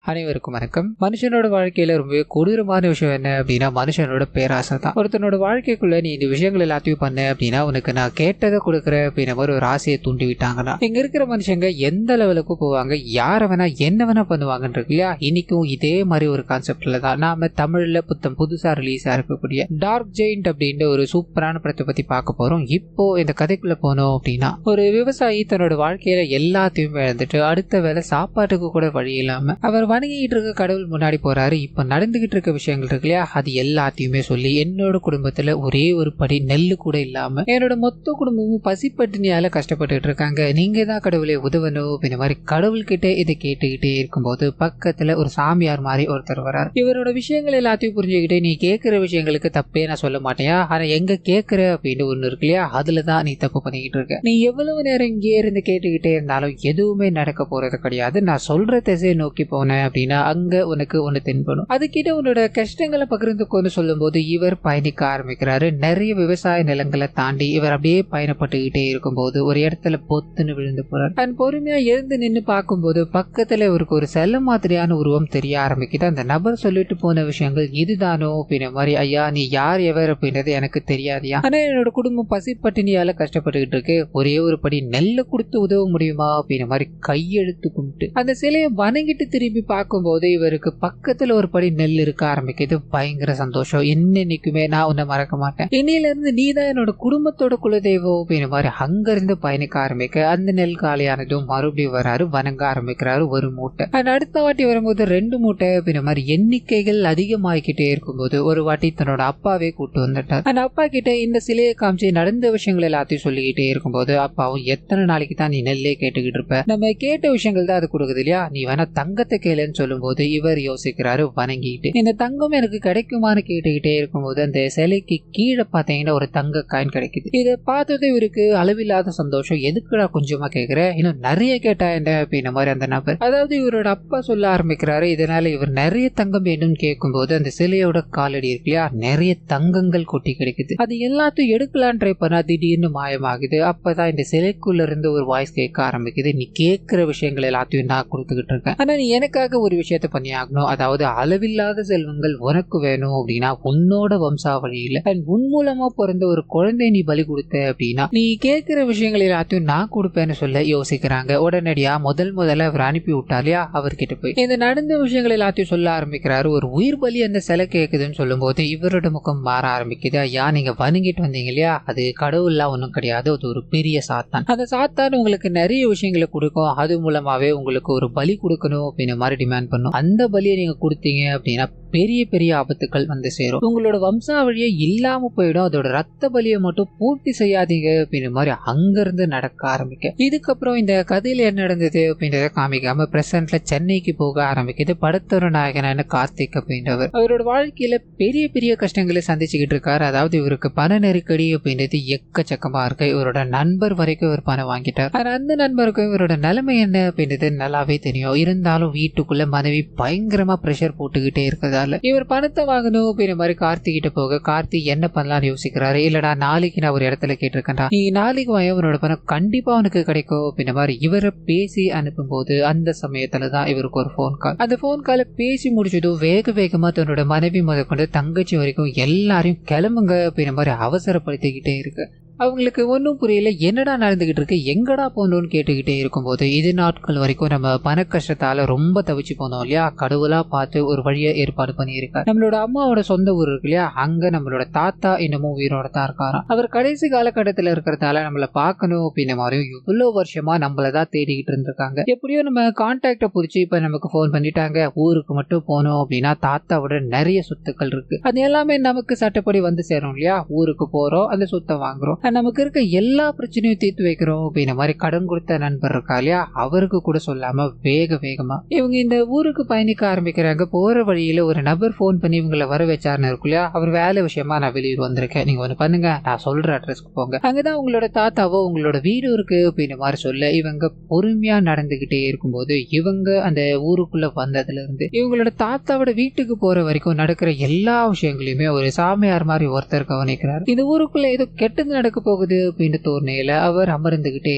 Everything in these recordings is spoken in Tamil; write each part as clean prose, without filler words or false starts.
அனைவருக்கும் வணக்கம். மனுஷனோட வாழ்க்கையில ரொம்ப கொடூரமான விஷயம் என்ன அப்படின்னா மனுஷனோட பேராசை தான். ஒருத்தனோட வாழ்க்கைக்குள்ள நீ இந்த விஷயங்கள் எல்லாத்தையும் பண்ண அப்படின்னா உனக்கு நான் கேட்டதை கொடுக்குறேன் அப்படின்ற மாதிரி ஒரு ஆசையை தூண்டி விட்டாங்கன்னா இங்க இருக்கிற மனுஷங்க எந்த லெவலுக்கு போவாங்க, யாரை வேணா என்ன வேணா பண்ணுவாங்கன்னு இருக்கு இல்லையா. இன்னைக்கும் இதே மாதிரி ஒரு கான்செப்ட்ல தான் நாம தமிழ்ல புதுசா ரிலீஸா இருக்கக்கூடிய டார்க் ஜெயிண்ட் அப்படின்ற ஒரு சூப்பரான படத்தை பத்தி பார்க்க போறோம். இப்போ இந்த கதைக்குள்ள போனோம் அப்படின்னா ஒரு விவசாயி தன்னோட வாழ்க்கையில எல்லாத்தையும் இழந்துட்டு அடுத்த வேலை சாப்பாட்டுக்கு கூட வழி இல்லாம அவர் வணங்கிட்டு இருக்க கடவுள் முன்னாடி போறாரு. இப்ப நடந்துகிட்டு இருக்க விஷயங்கள் இருக்கு இல்லையா, அது எல்லாத்தையுமே சொல்லி என்னோட குடும்பத்துல ஒரே ஒரு படி நெல்லு கூட இல்லாம என்னோட மொத்த குடும்பமும் பசிப்பட்டினியால கஷ்டப்பட்டுட்டு இருக்காங்க, நீங்க தான் கடவுளை உதவணும் அப்படின்ற மாதிரி கடவுள் கிட்ட இதை கேட்டுக்கிட்டே இருக்கும்போது பக்கத்துல ஒரு சாமியார் மாதிரி ஒருத்தர் வரார். இவரோட விஷயங்கள் எல்லாத்தையும் புரிஞ்சுக்கிட்டு நீ கேட்கிற விஷயங்களுக்கு தப்பே நான் சொல்ல மாட்டேன், ஆனா எங்க கேட்கிற அப்படின்னு ஒண்ணு இருக்கு இல்லையா, அதுலதான் நீ தப்பு பண்ணிக்கிட்டு இருக்க. நீ எவ்வளவு நேரம் இங்கே இருந்து கேட்டுக்கிட்டே இருந்தாலும் எதுவுமே நடக்க போறது கிடையாது. நான் சொல்ற திசையை நோக்கி போனேன் அப்படின்னா அங்க உனக்கு ஒண்ணு தென்படும். அதுக்கிட்ட உன்னோட கஷ்டங்களை பகிர்ந்துக்கொண்டு சொல்லும் போது இவர் பயணிக்க ஆரம்பிக்கிறாரு. நிறைய விவசாய நிலங்களை தாண்டி இவர் அப்படியே பயணப்பட்டுக்கிட்டே இருக்கும்போது ஒரு இடத்துல பொத்துன்னு விழுந்து போறார். தன் பொறுமையா எழுந்து நின்று பார்க்கும்போது பக்கத்துல இவருக்கு ஒரு செல்ல மாதிரியான உருவம் தெரிய ஆரம்பிக்குது. அந்த நபர் சொல்லிட்டு போன விஷயங்கள் இதுதானோ அப்படின்ற மாதிரி, ஐயா நீ யார் எவர் அப்படின்றது எனக்கு தெரியாதியா, ஆனா என்னோட குடும்பம் பசிப்பட்டினியால கஷ்டப்பட்டுக்கிட்டு இருக்கு, ஒரே ஒரு படி நெல்லை கொடுத்து உதவ முடியுமா அப்படின்ற மாதிரி கையெழுத்து கும்பிட்டு அந்த சிலையை வணங்கிட்டு திரும்பி பார்க்கும்போது இவருக்கு பக்கத்துல ஒரு படி நெல் இருக்க ஆரம்பிக்குது. பயங்கர சந்தோஷம், இன்னைக்குமே நான் உன்னை மறக்க மாட்டேன், இன்னையில இருந்து நீதான் என்னோட குடும்பத்தோட குலதெய்வம் அப்படின்ற மாதிரி அங்கிருந்து பயணிக்க ஆரம்பிக்க அந்த நெல் காலியானதும் மறுபடியும் வராரு, வணங்க ஆரம்பிக்கிறாரு ஒரு மூட்டை. அடுத்த வாட்டி வரும்போது 2 மூட்டை அப்படின்ற மாதிரி எண்ணிக்கைகள் அதிகமாகிக்கிட்டே இருக்கும்போது ஒரு வாட்டி தன்னோட அப்பாவே கூட்டு வந்துட்டார். அந்த அப்பா கிட்ட இந்த சிலையை காமிச்சு நடந்த விஷயங்கள் எல்லாத்தையும் சொல்லிக்கிட்டே இருக்கும்போது அப்பாவும் எத்தனை நாளைக்கு தான் நீ நெல்லே கேட்டுக்கிட்டு இருப்ப, நம்ம கேட்ட விஷயங்கள் தான் அது கொடுக்குது இல்லையா, நீ வேணா தங்கத்தை கேளுன்னு சொல்லும் போது இவர் யோசிக்கிறாரு வணங்கிட்டு. இந்த தங்கம் எனக்கு கிடைக்குமான்னு கேட்டுக்கிட்டே இருக்கும்போது அந்த சிலைக்கு கீழே பாத்தீங்கன்னா ஒரு தங்க காயின் கிடைக்குது. இதை பார்த்தது இவருக்கு அளவில்லாத சந்தோஷம். எதுக்குடா கொஞ்சமா கேட்கிற, இன்னும் நிறைய கேட்டா என்ன அப்படின்ற மாதிரி அந்த நபர், அதாவது இவரோட அப்பா சொல்ல ஆரம்பிக்கிறாரு. இதனால இவர் நிறைய தங்கம் வேணும்னு கேட்கும்போது அந்த சிலையோட காலடி இருக்கு இல்லையா, நிறைய தங்கங்கள் கொட்டி கிடைக்குது. அது எல்லாத்தையும் எடுக்கலான்னு ட்ரை பண்ணா திடீர்னு மாயமாகுது. அப்பதான் இந்த சிலைக்குள்ள இருந்து ஒரு வாய்ஸ் கேட்க ஆரம்பிக்குது, நீ கேட்கிற விஷயங்கள் எல்லாத்தையும் நான் கொடுத்துக்கிட்டு இருக்கேன், ஆனா நீ எனக்காக ஒரு விஷயத்த பண்ணி ஆகணும், அதாவது அளவில்லாத செல்வங்கள் உனக்கு வேணும் அப்படின்னா உன்னோட வம்சாவளியில உன் மூலமா பிறந்த ஒரு குழந்தை நீ பலி கொடுத்த அப்படின்னா நீ கேட்கிற விஷயங்கள் எல்லாத்தையும் நான் கொடுப்பேன்னு சொல்ல யோசிக்கிறாங்க. உடனடியா முதல்ல அவர் அனுப்பி விட்டாலியா அவர்கிட்ட போய் இந்த நடந்த விஷயங்கள் எல்லாத்தையும் சொல்ல ஆரம்பிக்கிறாரு. ஒரு உயிர் பலி அந்த சிலை கேட்குதுன்னு சொல்லும் போது இவரோட முகம் மாற ஆரம்பிக்குது. ஐயா நீங்க வணங்கிட்டு வந்தீங்க இல்லையா, அது கடவுள்லாம் ஒன்றும் கிடையாது, அது ஒரு பெரிய சாத்தான். அந்த சாத்தான் உங்களுக்கு நிறைய விஷயங்களை கொடுக்கும், அது மூலமாவே உங்களுக்கு ஒரு பலி கொடுக்கணும் அப்படின்னு மாதிரி டிமாண்ட் பண்ணும். அந்த பலியை நீங்க கொடுத்தீங்க அப்படின்னா பெரிய பெரிய ஆபத்துக்கள் வந்து சேரும், உங்களோட வம்சாவழியே இல்லாம போயிடும், அதோட ரத்த பலியை மட்டும் பூர்த்தி செய்யாதீங்க அப்படின்ற மாதிரி அங்கிருந்து நடக்க ஆரம்பிக்க. இதுக்கப்புறம் இந்த கதையில என்ன நடந்தது அப்படின்றத காமிக்காம பிரசன்ட்ல சென்னைக்கு போக ஆரம்பிக்குது. படத்தோட நாயகனான கார்த்திக் அப்படின்றவர் அவரோட வாழ்க்கையில பெரிய பெரிய கஷ்டங்களை சந்திச்சுக்கிட்டு இருக்காரு. அதாவது இவருக்கு பண நெருக்கடி அப்படின்றது எக்கச்சக்கமா இருக்கு. இவரோட நண்பர் வரைக்கும் இவர் பணம் வாங்கிட்டார். ஆனா அந்த நண்பருக்கும் இவரோட நிலைமை என்ன அப்படின்றது நல்லாவே தெரியும். இருந்தாலும் வீட்டுக்குள்ள மனைவி பயங்கரமா பிரஷர் போட்டுக்கிட்டே இருக்கிறதா இவர் பணத்தை வாங்கணும் அப்படின்ற மாதிரி கார்த்திக் கிட்ட போக கார்த்திக் என்ன பண்ணலாம்னு யோசிக்கிறாரு. இல்லடா நாளைக்கு நான் ஒரு இடத்துல கேட்டிருக்கேன்டா, நீ நாளைக்கு வாங்க, உன்னோட பணம் கண்டிப்பா அவனுக்கு கிடைக்கும் அப்படின்ற மாதிரி இவரை பேசி அனுப்பும் போது அந்த சமயத்துலதான் இவருக்கு ஒரு போன் கால். அந்த போன் காலை பேசி முடிச்சதும் வேகமா தன்னோட மனைவி முதற்கொண்டு தங்கச்சி வரைக்கும் எல்லாரையும் கிளம்புங்க அப்படின்ற மாதிரி அவசரப்படுத்திக்கிட்டே இருக்கு. அவங்களுக்கு ஒன்றும் புரியல, என்னடா நடந்துகிட்டு இருக்கு, எங்கடா போனோம்னு கேட்டுக்கிட்டே இருக்கும்போது இது நாட்கள் வரைக்கும் நம்ம பண கஷ்டத்தால ரொம்ப தவிச்சு போனோம் இல்லையா, கடவுளா பார்த்து ஒரு வழியை ஏற்பாடு பண்ணியிருக்காரு. நம்மளோட அம்மாவோட சொந்த ஊர் இருக்கு இல்லையா, அங்க நம்மளோட தாத்தா இன்னமும் உயிரோட தான் இருக்காராம். அவர் கடைசி காலகட்டத்தில் இருக்கிறதால நம்மளை பார்க்கணும் அப்படின்ற மாதிரியும் இவ்வளவு வருஷமா நம்மளதான் தேடிக்கிட்டு இருந்திருக்காங்க. எப்படியோ நம்ம கான்டாக்ட புரிச்சு இப்ப நமக்கு போன் பண்ணிட்டாங்க, ஊருக்கு மட்டும் போனோம் அப்படின்னா தாத்தாவோட நிறைய சொத்துக்கள் இருக்கு, அது எல்லாமே நமக்கு சட்டப்படி வந்து சேரும் இல்லையா, ஊருக்கு போறோம் அந்த சொத்தை வாங்குறோம், நமக்கு இருக்க எல்லா பிரச்சனையும் தீர்த்து வைக்கிறோம் அப்படின்ற மாதிரி கடன் கொடுத்த நண்பர் இருக்கா இல்லையா, அவருக்கு கூட சொல்லாம வேகமா இவங்க இந்த ஊருக்கு பயணிக்க ஆரம்பிக்கிறாங்க. போற வழியில ஒரு நபர் போன் பண்ணி இவங்களை வர வச்சாருன்னு இருக்கு இல்லையா, அவர் வேலை விஷயமா நான் வெளியூர் வந்திருக்கேன், நீங்க ஒண்ணு பண்ணுங்க, நான் சொல்ற அட்ரஸ்க்கு போங்க, அங்கதான் உங்களோட தாத்தாவோ உங்களோட வீடு இருக்கு அப்படின்ற மாதிரி சொல்ல இவங்க பொறுமையா நடந்துகிட்டே இருக்கும்போது இவங்க அந்த ஊருக்குள்ள வந்ததுல இருந்து இவங்களோட தாத்தாவோட வீட்டுக்கு போற வரைக்கும் நடக்கிற எல்லா விஷயங்களையுமே ஒரு சாமியார் மாதிரி ஒருத்தர் கவனிக்கிறார். இந்த ஊருக்குள்ள ஏதோ கெட்டது நடக்க போகுது அப்படின்னு தோணையில அவர் அமர்ந்துகிட்டே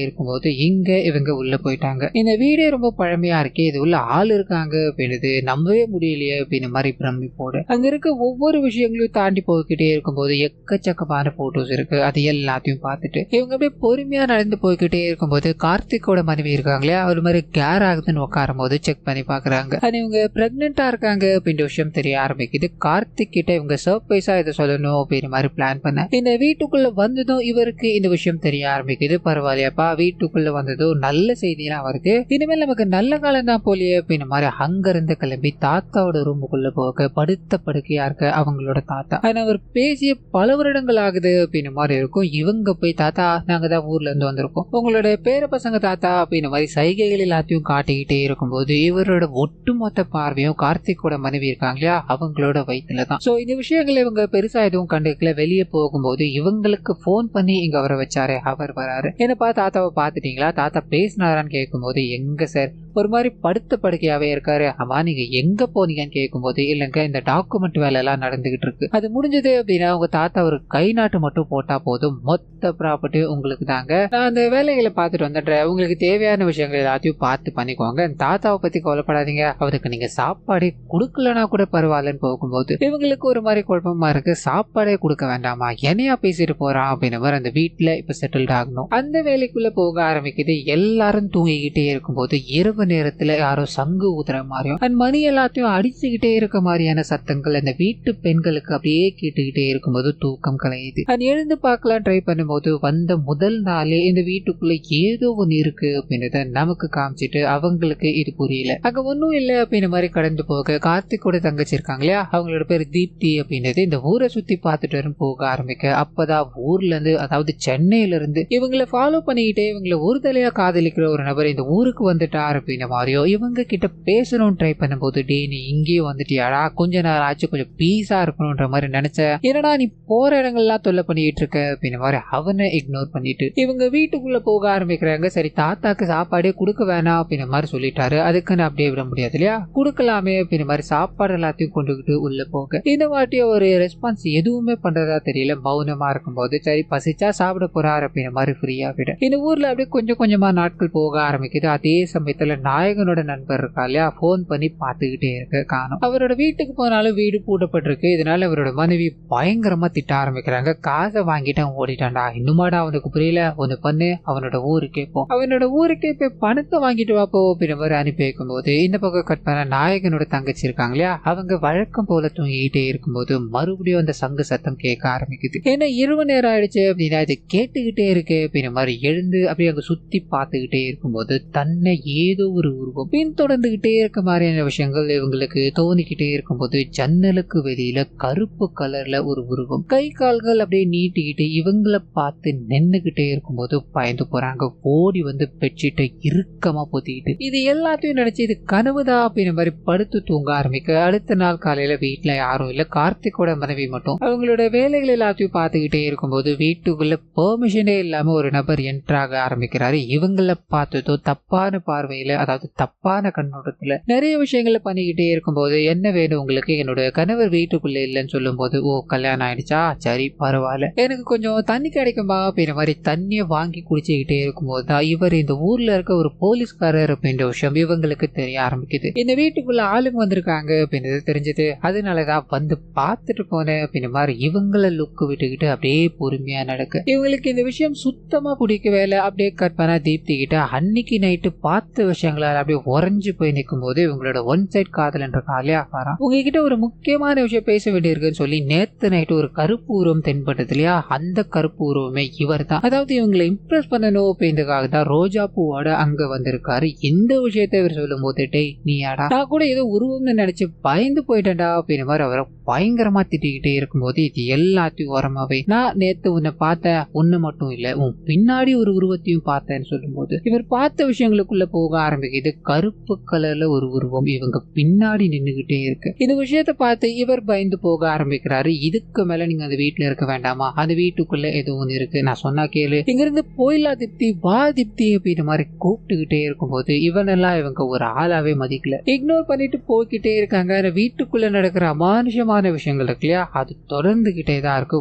இருக்கும்போது இங்க இவங்க உள்ள போயிட்டாங்க. இந்த வீடே ரொம்ப பழமையா இருக்கே, இது உள்ள ஆள் இருக்காங்க அப்படின்னு நம்பவே முடியலையே அப்படின்னு மாதிரி பிரமிப்போடு அங்க இருக்க ஒவ்வொரு விஷயங்களையும் தாண்டி போய்கிட்டே இருக்கும்போது எக்கச்சக்கமான போட்டோஸ் இருக்கு. அது எல்லாத்தையும் பார்த்துட்டு இவங்க அப்படியே பொறுமையா நடந்து போய்கிட்டே இருக்கும்போது கார்த்திகோட மனைவி இருக்காங்களே, அவர் மாதிரி கேர் ஆகுதுன்னு உட்காரும் போது செக் பண்ணி பாக்குறாங்க. அது இவங்க பிரெக்னெண்டா இருக்காங்க அப்படின்ற விஷயம் தெரிய ஆரம்பிக்குது. கார்த்திக் கிட்ட இவங்க சர்ப்ரைஸா இதை சொல்லணும் அப்படின்ற மாதிரி பிளான் பண்ண இந்த வீட்டுக்குள்ள வந்ததும் இவருக்கு இந்த விஷயம் தெரிய ஆரம்பிக்குது. பரவாயில்லையாப்பா, வீட்டுக்குள்ள வந்ததும் நல்ல செய்தியெல்லாம் வருது, இனிமேல் நமக்கு நல்ல காலம் தான் போலியே அப்படின்ற மாதிரி அங்க இருந்து கிளம்பி தாத்தாவோட ரூமுக்குள்ள போக படுத்த படுக்கையா இருக்க அவங்களோட தாத்தா. ஆனா அவர் பேசிய பல வருடங்கள் ஆகுது அப்படின்ற மாதிரி இருக்கும். இவங்க போய் தாத்தா நாங்க தான் ஊர்ல இருந்து வந்திருக்கோம், உங்களோட பேர பசங்க தாத்தா அப்படின்ற மாதிரி சைகைகள் எல்லாத்தையும் காட்டிக்கிட்டே இருக்கும்போது இவரோட ஒட்டுமொத்த பார்வையும் கார்த்திகோட மனைவி இருக்காங்க இல்லையா, அவங்களோட வயிற்றுல தான். சோ இந்த விஷயங்களை இவங்க பெருசா எதுவும் கண்டுக்கல. வெளியே போகும்போது இவங்களுக்கு போன் பண்ணி இங்க வர வச்சாரு, அவர் வராரு. என்னப்பா தாத்தாவை பாத்துட்டீங்களா, தாத்தா பேசினாரான்னு கேட்கும்போது எங்க சார் ஒரு மாதிரி படுத்த படுக்கையாவே இருக்காரு. ஆமா நீங்க எங்க போனீங்கன்னு கேட்கும்போது இல்லைங்க இந்த டாக்குமெண்ட் வேலை எல்லாம் நடந்துகிட்டு இருக்கு, அது முடிஞ்சது அப்படின்னா உங்க தாத்தா ஒரு கை நாட்டு மட்டும் போட்டா போதும், மொத்த ப்ராப்பர்ட்டி உங்களுக்கு தாங்க, நான் அந்த வேலைகளை பார்த்துட்டு வந்துடுறேன், உங்களுக்கு தேவையான விஷயங்கள் எல்லாத்தையும் பார்த்து பண்ணிக்கோங்க, தாத்தாவை பத்தி கவலைப்படாதீங்க, அவருக்கு நீங்க சாப்பாடே கொடுக்கலனா கூட பரவாயில்லன்னு போகும்போது இவங்களுக்கு ஒரு மாதிரி குழப்பமா இருக்கு. சாப்பாடே கொடுக்க வேண்டாமா, என்னையா பேசிட்டு போறான் அப்படின்னு மாதிரி அந்த வீட்டுல இப்ப செட்டில்ட் ஆகணும். அந்த வேலைக்குள்ள போக ஆரம்பிக்குது. எல்லாரும் தூங்கிக்கிட்டே இருக்கும்போது இரவு நேரத்துல யாரோ சங்கு ஊதுற மாதிரியும் அந்த மணி எல்லாத்தையும் அடிச்சுக்கிட்டே இருக்க மாதிரியான சத்தங்கள் அந்த வீட்டு பெண்களுக்கு அப்படியே கேட்டுக்கிட்டே இருக்கும்போது தூக்கம் கலையுது. அது எழுந்து பார்க்கலாம் ட்ரை பண்ணும்போது வந்த முதல் நாளே இந்த வீட்டுக்குள்ள ஏதோ ஒண்ணு இருக்கு அப்படின்றத நமக்கு காமிச்சிட்டு அவங்களுக்கு இது புரியல. அங்க ஒன்னும் இல்லை அப்படின்ற மாதிரி கடந்து போக கார்த்திகோட தங்கச்சி இருக்காங்க இல்லையா, அவங்களோட பேர் தீப்தி அப்படின்றது இந்த ஊரை சுத்தி பார்த்துட்டு வரும் போக ஆரம்பிக்க அப்பதான் ஊர்ல இருந்து அதாவது சென்னையில இருந்து இவங்களை ஃபாலோ பண்ணிக்கிட்டே இவங்களை ஒரு தலையா காதலிக்கிற ஒரு நபர் இந்த ஊருக்கு வந்துட்டார் அப்படின்ற மாதிரியோ இவங்க கிட்ட பேசணும்னு ட்ரை பண்ணும்போது டே நீ இங்கேயும் வந்துட்டியாடா, கொஞ்ச நேரம் ஆச்சு கொஞ்சம் பீஸா இருக்கணும்ன்ற மாதிரி நினைச்ச, என்னடா நீ போற இடங்கள்லாம் தொல்லை பண்ணிட்டு இருக்க அப்படின்ற மாதிரி அவனை இக்னோர் பண்ணிட்டு இவங்க வீட்டுக்குள்ள போக ஆரம்பிக்கிறாங்க. சரி தாத்தாக்கு சாப்பாடே கொடுக்க வேணாம் அப்படின்ற மாதிரி சொல்லிட்டாரு, அதுக்குன்னு அப்படியே விட முடியாது இல்லையா, கொடுக்கலாமே அப்படின்ற மாதிரி சாப்பாடு எல்லாத்தையும் கொண்டுகிட்டு உள்ள போக இந்த வாட்டி ஒரு ரெஸ்பான்ஸ் எதுவுமே பண்றதா தெரியல. மௌனமா இருக்கும்போது சரி பசிச்சா சாப்பிட போறாரு அப்படின்ற மாதிரி ஃப்ரீயா விட இந்த ஊர்ல அப்படியே கொஞ்சம் கொஞ்சமா நாட்கள் போக ஆரம்பிக்குது. அதே சமயத்துல நாயகனோட நண்பர் இருக்கா இல்லையா, போன் பண்ணி பார்த்துக்கிட்டே இருக்க காணும். அவரோட வீட்டுக்கு போனாலும் வீடு பூட்டப்பட்டிருக்கு. இதனால அவரோட மனைவி பயங்கரமா திட்ட ஆரம்பிக்கிறாங்க. காசை வாங்கிட்டு அவன் ஓடிட்டான்டா, இன்னுமாடா அவனுக்கு புரியல, ஒண்ணு பண்ணு அவனோட ஊருக்கே போ, அவனோட ஊருக்கே போய் பணத்தை வாங்கிட்டு வாப்போ அப்படின்ற மாதிரி அனுப்பி வைக்கும் போது இந்த பக்கம் கட் பண்ண நாயகனோட தங்கச்சி இருக்காங்க இல்லையா, அவங்க வழக்கம் போல தூங்கிக்கிட்டே இருக்கும்போது மறுபடியும் அந்த சங்கு சத்தம் கேட்க ஆரம்பிக்குது. ஏன்னா இரவு நேரம் ஆயிடுச்சு அப்படின்னா இது கேட்டுக்கிட்டே இருக்கு அப்படின்ற மாதிரி எழுந்து அப்படியே அங்க சுத்தி பார்த்துக்கிட்டே இருக்கும்போது தன்னை ஏதோ ஒரு உருவம் பின்தொடர்ந்துகிட்டே இருக்க மாதிரியான விஷயங்கள் இவங்களுக்கு தோணிக்கிட்டே இருக்கும்போது ஜன்னலுக்கு வெளியில கருப்பு கலர்ல ஒரு உருவம் கை கால்கள் அப்படியே நீட்டிக்கிட்டு இவங்களை பார்த்து நின்னுகிட்டே இருக்கும்போது பயந்து போறாங்க. ஓடி வந்து பெட்ஷீட்டை இறுக்கமா பொத்திக்கிட்டு இது எல்லாத்தையும் நினைச்சு இது கனவுதான் அப்படின்ற மாதிரி படுத்து தூங்க ஆரம்பிக்க அடுத்த நாள் காலையில வீட்டுல யாரும் இல்ல, கார்த்திகோட மனைவி மட்டும் அவங்களோட வேலைகள் எல்லாத்தையும் பார்த்துக்கிட்டே இருக்கும்போது வீட்டுக்குள்ள பெர்மிஷனே இல்லாம ஒரு நபர் என்ட்ராக ஆரம்பிக்கிறாரு. இவங்களை பார்த்ததோ தப்பான பார்வையில அதாவது தப்பான கண்ணோட்டத்துல நிறைய விஷயங்களை பண்ணிக்கிட்டே இருக்கும்போது என்ன வேணும் உங்களுக்கு, என்னோட கணவர் வீட்டுக்குள்ள இல்லைன்னு சொல்லும் போது ஓ கல்யாணம் ஆயிடுச்சா, சரி பரவாயில்ல, எனக்கு கொஞ்சம் தண்ணி கிடைக்குமா அப்படின்ற மாதிரி தண்ணியை வாங்கி குடிச்சுக்கிட்டே இருக்கும்போது தான் இவர் இந்த ஊர்ல இருக்க ஒரு போலீஸ்காரர் அப்படின்ற விஷயம் இவங்களுக்கு தெரிய ஆரம்பிக்குது. இந்த வீட்டுக்குள்ள ஆளுங்க வந்திருக்காங்க அப்படின்றது தெரிஞ்சது, அதனாலதான் வந்து பார்த்துட்டு போனேன் அப்படின்ற மாதிரி இவங்களை லுக்கு விட்டுக்கிட்டு அப்படியே பொறுமையா நடக்க இவங்களுக்கு இந்த விஷயம் சுத்தமா பிடிக்கவே இல்லை. அப்படியே கட் பண்ணா தீப்தி கிட்ட அன்னைக்கு நைட்டு பார்த்த விஷயங்களால அப்படியே உறைஞ்சு போய் நிற்கும் போது இவங்களோட ஒன் சைட் காதல் என்ற காலியா வரான். உங்ககிட்ட ஒரு முக்கியமான விஷயம் பேச வேண்டியிருக்குன்னு சொல்லி நேத்து நைட்டு ஒரு கருப்பு உருவம் தென்பட்டது இல்லையா, அந்த கருப்பு உருவமே இவர் தான். அதாவது இவங்களை இம்ப்ரெஸ் பண்ணணும் அப்படின்றதுக்காக தான் ரோஜா பூவோட அங்க வந்திருக்காரு. இந்த விஷயத்தை இவர் சொல்லும் போது டேய் நீயாடா, நான் கூட ஏதோ உருவம்னு நினைச்சு பயந்து போயிட்டேன்டா அப்படின்ற மாதிரி அவரை பயங்கரமா திட்டிக்கிட்டே இருக்கும்போது இது எல்லாத்தையும் உரமாவே நான் நேத்து உன்னை பார்த்தேன், உன்னை மட்டும் இல்ல உன் பின்னாடி ஒரு உருவத்தையும் பார்த்தேன்னு சொல்லும் போது இவர் பார்த்த விஷயங்களுக்குள்ள போக ஆரம்பிக்குது. கருப்பு கலர்ல ஒரு உருவம் இவங்க பின்னாடி நின்னுகிட்டே இருக்கு. இந்த விஷயத்தை பார்த்து இவர் பயந்து போக ஆரம்பிக்கிறாரு. இதுக்கு மேல நீங்க அந்த வீட்டுல இருக்க வேண்டாமா, அந்த வீட்டுக்குள்ள ஏதோ ஒண்ணு இருக்கு, நான் சொன்னா கேளு, இங்க இருந்து போயிலா திப்தி, வா திப்தி அப்படின்ற மாதிரி கூப்பிட்டுக்கிட்டே இருக்கும்போது இவனெல்லாம் இவங்க ஒரு ஆளாவே மதிக்கல, இக்னோர் பண்ணிட்டு போய்கிட்டே இருக்காங்க. வீட்டுக்குள்ள நடக்கிற அமானுஷமான விஷயங்கள் இருக்கு இல்லையா, அது தொடர்ந்துகிட்டே தான் இருக்கு.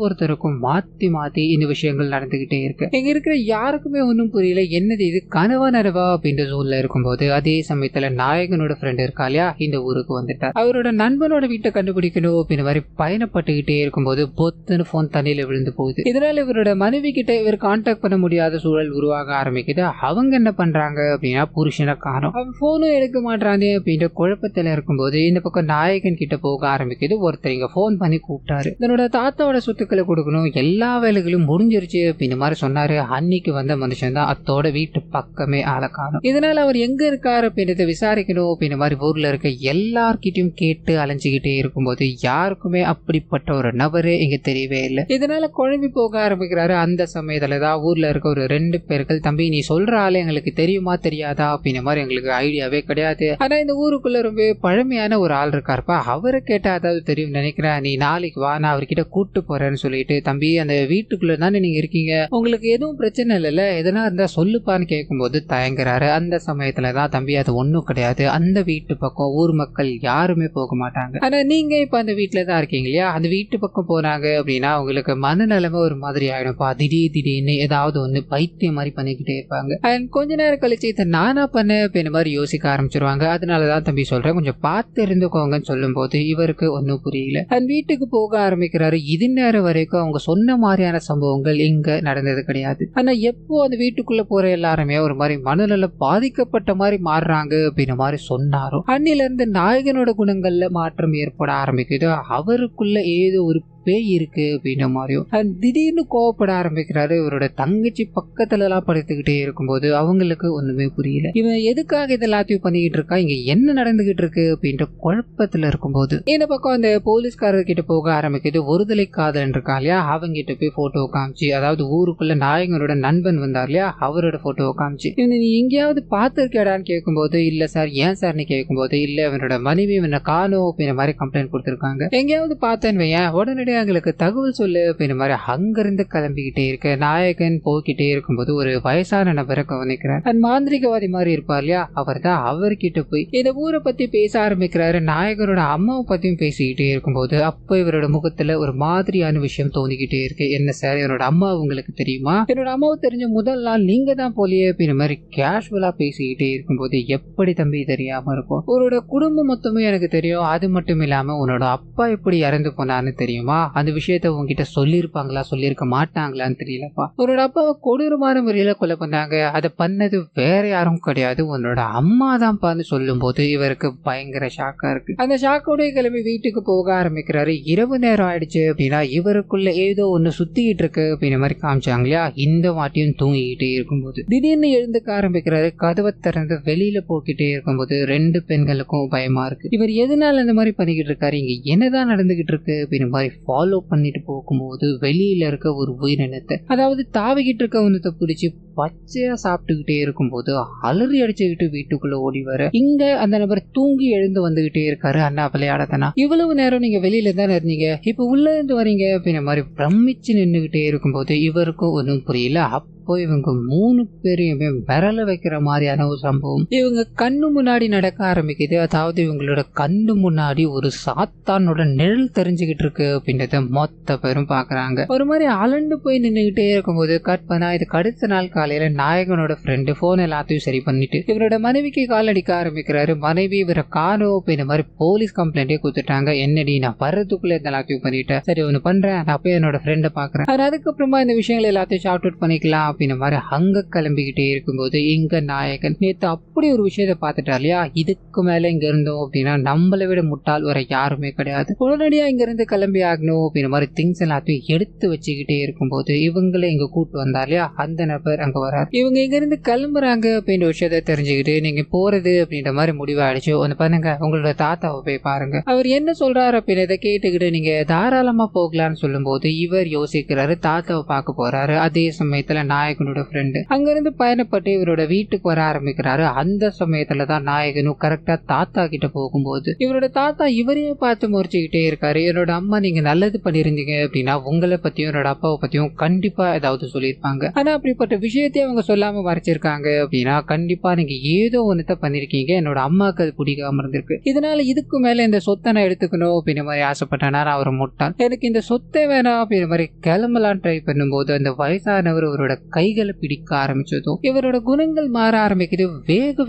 ஒருத்தருக்கும் மாத்தி மாத்தி இந்த விஷயங்கள் நடந்துகிட்டே இருக்கு. இங்க இருக்கிற யாருக்குமே ஒன்னும் புரியல, என்னது இது, கனவா நனவா அப்படின்ற ஜோன்ல இருக்கும்போது அதே சமயத்துல நாயகனோட ஃப்ரெண்ட் இருக்கா இல்லையா, இந்த ஊருக்கு வந்துட்டார். அவரோட நண்பனோட வீட்டை கண்டுபிடிக்கணும் அப்படின்ற மாதிரி பயணப்பட்டுக்கிட்டே இருக்கும்போது பொத்துன்னு போன் தண்ணியில விழுந்து போகுது. இதனால இவரோட மனைவி கிட்ட இவர் கான்டாக்ட் பண்ண முடியாத சூழல் உருவாக ஆரம்பிக்குது. அவங்க என்ன பண்றாங்க அப்படின்னா புருஷனை காணோம், அவன் போனும் எடுக்க மாட்டானே அப்படின்ற குழப்பத்துல இருக்கும்போது இந்த பக்கம் நாயகன் கிட்ட போக ஆரம்பிக்குது. ஒருத்தர் இங்க போன் பண்ணி கூப்பிட்டாரு, தன்னோட தாத்தாவோட சொத்துக்களை கொடுக்கணும், எல்லா வேலைகளும் முடிஞ்சிருச்சு அப்படின்ற மாதிரி சொன்னாரு. அன்னைக்கு வந்த மனுஷன் தான் அத்தோட வீட்டு பக்கமே ஆளை காணும். இதனால அவர் எங்க இருக்காரு அப்படின்றத விசாரிக்கணும் அப்படின்ற மாதிரி ஊர்ல இருக்க எல்லார்கிட்டையும் கேட்டு அலைஞ்சுக்கிட்டே இருக்கும்போது யாருக்குமே அப்படிப்பட்ட ஒரு நபரே இங்க தெரியவே இல்லை. இதனால குழம்பி போக ஆரம்பிக்கிறாரு. அந்த சமயத்துலதான் ஊர்ல இருக்க ஒரு 2 பேர்கள், தம்பி நீ சொல்ற ஆளு எங்களுக்கு தெரியுமா தெரியாதா அப்படின்ற மாதிரி எங்களுக்கு ஐடியாவே கிடையாது, ஆனா இந்த ஊருக்குள்ள ரொம்ப பழமையான ஒரு ஆள் இருக்காருப்பா, அவரை கேட்டா அதாவது தெரியும் நினைக்கிறேன், நீ நாளைக்கு வா நான் அவர்கிட்ட கூட்டு போறேன்னு சொல்லிட்டு, தம்பி அந்த வீட்டுக்குள்ள தானே நீங்க இருக்கீங்க, உங்களுக்கு எதுவும் பிரச்சனை இல்லைல்ல, எதனா இருந்தா சொல்லுப்பான்னு கேட்கும்போது தயங்குறாரு. அந்த சமயத்துலதான் தம்பி அது ஒண்ணும் கிடையாது, அந்த வீட்டு பக்கம் ஊர் மக்கள் யாருமே போக மாட்டாங்க, ஆனா நீங்க இப்ப அந்த வீட்டுல தான் இருக்கீங்க இல்லையா, அந்த வீட்டு பக்கம் போனாங்க அப்படின்னா உங்களுக்கு மனநிலைமை ஒரு மாதிரி ஆயிடும்ப்பா, திடீர்னு ஏதாவது ஒண்ணு பைத்தியம் மாதிரி பண்ணிக்கிட்டே இருப்பாங்க. அண்ட் கொஞ்ச நேரம் கழிச்சு இதை நானா பண்ண அப்படின்ற மாதிரி யோசிக்க ஆரம்பிச்சிருவாங்க. அதனாலதான் தம்பி சொல்றேன் கொஞ்சம் பார்த்து இருந்துக்கோங்கன்னு சொல்லும் போது இவருக்கு ஒன்னும் புரியல. அண்ட் வீட்டுக்கு போக ஆரம்பிக்கிறாரு. இது நேரம் வரைக்கும் அவங்க சொன்ன மாதிரியான சம்பவங்கள் இங்க நடந்தது கிடையாது. ஆனா எப்போ அந்த வீட்டுக்குள்ள போற எல்லாருமே ஒரு மாதிரி மனநல பாதிக்கப்பட்ட மாதிரி மாறுறாங்க அப்படின்ற மாதிரி சொன்னாரோ அன்னில இருந்து நாயகனோட குணங்கள்ல மாற்றம் ஏற்பட ஆரம்பிக்குது. அவருக்குள்ள ஏதோ ஒரு பேய் இருக்கு அப்படின்ற மாதிரியும் திடீர்னு கோவப்பட ஆரம்பிக்கிறாரு. இவரோட தங்கச்சி பக்கத்துல எல்லாம் படுத்துக்கிட்டே இருக்கும்போது அவங்களுக்கு ஒண்ணுமே புரியல, இவன் எதுக்காக இதெல்லாத்தையும் பண்ணிக்கிட்டு இருக்கா, இங்க என்ன நடந்துகிட்டு இருக்கு அப்படின்ற குழப்பத்துல இருக்கும்போது இந்த பக்கம் அந்த போலீஸ்காரர் கிட்ட போக ஆரம்பிக்குது. ஒருதலை காதலன் இருக்கா இல்லையா, அவங்க கிட்ட போய் போட்டோ காமிச்சு, அதாவது ஊருக்குள்ள நாயகனோட நண்பன் வந்தார் இல்லையா, அவரோட போட்டோ காமிச்சு, இவனை நீ எங்கேயாவது பார்த்திருக்கேடான்னு கேட்கும்போது இல்ல சார், ஏன் சார்னு கேட்கும்போது இல்ல அவனோட மனைவி இவனை காணோம் அப்படின்ற மாதிரி கம்ப்ளைண்ட் கொடுத்திருக்காங்க, எங்கேயாவது பார்த்தேன்னு வையன் உடனடியாக எங்களுக்கு தகவல் சொல்லு அப்படின்ற மாதிரி அங்கிருந்து கிளம்பிக்கிட்டே இருக்க நாயகன் போய்கிட்டே இருக்கும்போது ஒரு வயசான நபரை கவனிக்கிறார். மாந்திரிகவாதி மாதிரி இருப்பார் இல்லையா, அவர் தான் அவர்கிட்ட போய் இந்த ஊரை பத்தி பேச ஆரம்பிக்கிறாரு. நாயகரோட அம்மாவை பத்தியும் பேசிக்கிட்டே இருக்கும்போது அப்போ இவரோட முகத்துல ஒரு மாதிரியான விஷயம் தோணிக்கிட்டே இருக்கு. என்ன சார் என்னோட அம்மா உங்களுக்கு தெரியுமா, என்னோட அம்மாவை தெரிஞ்ச முதல் நாள் நீங்க தான் போலியே அப்படின்ற மாதிரி கேஷுவலா பேசிக்கிட்டே இருக்கும்போது எப்படி தம்பி தெரியாம இருக்கும், உன்னோட குடும்பம் மொத்தமே எனக்கு தெரியும், அது மட்டும் இல்லாம உன்னோட அப்பா எப்படி இறந்து போனான்னு தெரியுமா, அந்த விஷயத்த உங்ககிட்ட சொல்லியிருப்பாங்களா சொல்லியிருக்க மாட்டாங்களான்னு தெரியலப்பா, உன்னோட அப்பாவை கொடூரமான முறையில கொலை பண்ணாங்க, அதை பண்ணது வேற யாரும் கிடையாது உன்னோட அம்மா தான்ப்பான்னு சொல்லும் போது இவருக்கு பயங்கர ஷாக்கா இருக்கு. அந்த ஷாக்கோட கிளம்பி வீட்டுக்கு போக ஆரம்பிக்கிறாரு. இரவு நேரம் ஆயிடுச்சு அப்படின்னா இவருக்குள்ள ஏதோ ஒண்ணு சுத்திக்கிட்டு இருக்கு அப்படின்ற மாதிரி காமிச்சாங்க இல்லையா, இந்த வாட்டியும் தூங்கிக்கிட்டே இருக்கும்போது திடீர்னு எழுந்துக்க ஆரம்பிக்கிறாரு. கதவை திறந்து வெளியில போக்கிட்டே இருக்கும்போது 2 பெண்களுக்கும் பயமா இருக்கு. இவர் எதனால அந்த மாதிரி பண்ணிக்கிட்டு இருக்காரு, இங்க என்னதான் நடந்துகிட்டு இருக்கு அப்படின்ற மாதிரி ஃபாலோ பண்ணிட்டு போகும்போது வெளியில இருக்க ஒரு உயிரினத்தை, அதாவது தாவிக்கிட்டு இருக்க உனத்தை பிடிச்சி பச்சையா சாப்பிட்டுக்கிட்டே இருக்கும்போது அலறி அடிச்சுக்கிட்டு வீட்டுக்குள்ள ஓடி வர இங்க அந்த நபர் தூங்கி எழுந்து வந்துகிட்டே இருக்காரு. அண்ணா விளையாடத்தானா, இவ்வளவு நேரம் நீங்க வெளியில தானே இருந்தீங்க, இப்ப உள்ள இருந்து வரீங்க அப்படின்ற மாதிரி பிரமிச்சு நின்றுகிட்டே இருக்கும்போது இவருக்கும் ஒன்றும் புரியல. அப்போ இவங்க 3 பேரையுமே விரல வைக்கிற மாதிரியான ஒரு சம்பவம் இவங்க கண்ணு முன்னாடி நடக்க ஆரம்பிக்குது. அதாவது இவங்களோட கண்ணு முன்னாடி ஒரு சாத்தானோட நிழல் தெரிஞ்சுக்கிட்டு இருக்கு அப்படின்றத மொத்த பேரும் பாக்குறாங்க. ஒரு மாதிரி அலண்டு போய் நின்றுகிட்டே இருக்கும்போது கட் பண்ணா இதுக்கு அடுத்த நாள் காலையில நாயகனோட ஃப்ரெண்டு போன் எல்லாத்தையும் சரி பண்ணிட்டு இவரோட மனைவிக்கு கால் அடிக்க ஆரம்பிக்கிறாரு. மனைவி இவரை காணோம் அப்படின்ற மாதிரி போலீஸ் கம்ப்ளைண்டே கொடுத்துட்டாங்க. என்னடி நான் வர்றதுக்குள்ள இந்த எல்லாத்தையும் பண்ணிட்டேன், சரி ஒண்ணு பண்றேன், நான் போய் என்னோட ஃப்ரெண்டை பாக்குறேன், அதுக்கப்புறமா இந்த விஷயங்கள் எல்லாத்தையும் ஷார்ட் அவுட் பண்ணிக்கலாம் அப்படின்ற மாதிரி அங்க கிளம்பிக்கிட்டே இருக்கும்போது இங்க நாயகன் நேத்து அப்படி ஒரு விஷயத்த பார்த்துட்டா இல்லையா, இதுக்கு மேல இங்க இருந்தோம் அப்படின்னா நம்மளை விட முட்டாள் வர யாருமே கிடையாது, உடனடியா இங்க இருந்து கிளம்பி ஆகணும் அப்படின்ற மாதிரி திங்ஸ் எல்லாத்தையும் எடுத்து வச்சுக்கிட்டே இருக்கும்போது இவங்களை இங்க கூட்டு வந்தா இல்லையா, அந்த நபர் அங்க வராரு. இவங்க இங்க இருந்து கிளம்புறாங்க அப்படின்ற விஷயத்த தெரிஞ்சுக்கிட்டு நீங்க போறது அப்படின்ற மாதிரி முடிவாயிடுச்சு, ஒண்ணு பண்ணுங்க உங்களோட தாத்தாவை போய் பாருங்க, அவர் என்ன சொல்றாரு அப்படின்றத கேட்டுக்கிட்டு நீங்க தாராளமா போகலான்னு சொல்லும் போது இவர் யோசிக்கிறாரு. தாத்தாவை பார்க்க போறாரு. அதே சமயத்துல நாயகன் நாயகனோட ஃப்ரெண்டு. அங்கிருந்து பயணப்பட்டு இவரோட வீட்டுக்கு வர ஆரம்பிக்கிறாரு. அந்த சமயத்துலதான் நாயகனும் கரெக்டா தாத்தா கிட்ட போகும்போது இவரோட தாத்தா இவரையே பார்த்து முறைச்சுக்கிட்டே இருக்காரு. என்னோட அம்மா நீங்க நல்லது பண்ணிருந்தீங்க அப்படின்னா உங்களை பத்தியும் என்னோட அப்பாவை பத்தியும் கண்டிப்பா ஏதாவது சொல்லியிருப்பாங்க. ஆனா அப்படிப்பட்ட விஷயத்தையே அவங்க சொல்லாம மறைச்சிருக்காங்க அப்படின்னா கண்டிப்பா நீங்க ஏதோ ஒன்னத்தை பண்ணிருக்கீங்க, என்னோட அம்மாவுக்கு அது பிடிக்காம இருந்திருக்கு. இதனால இதுக்கு மேல இந்த சொத்தை நான் எடுத்துக்கணும் அப்படின்ற மாதிரி ஆசைப்பட்டேன்னா அவர் முட்டாள், எனக்கு இந்த சொத்தை வேணாம் அப்படின்ற மாதிரி கிளம்பலாம் ட்ரை பண்ணும்போது அந்த வயசானவர் அவரோட கைகளை பிடிக்க ஆரம்பிச்சதும் இவரோட குணங்கள் மாற ஆரம்பிக்குது.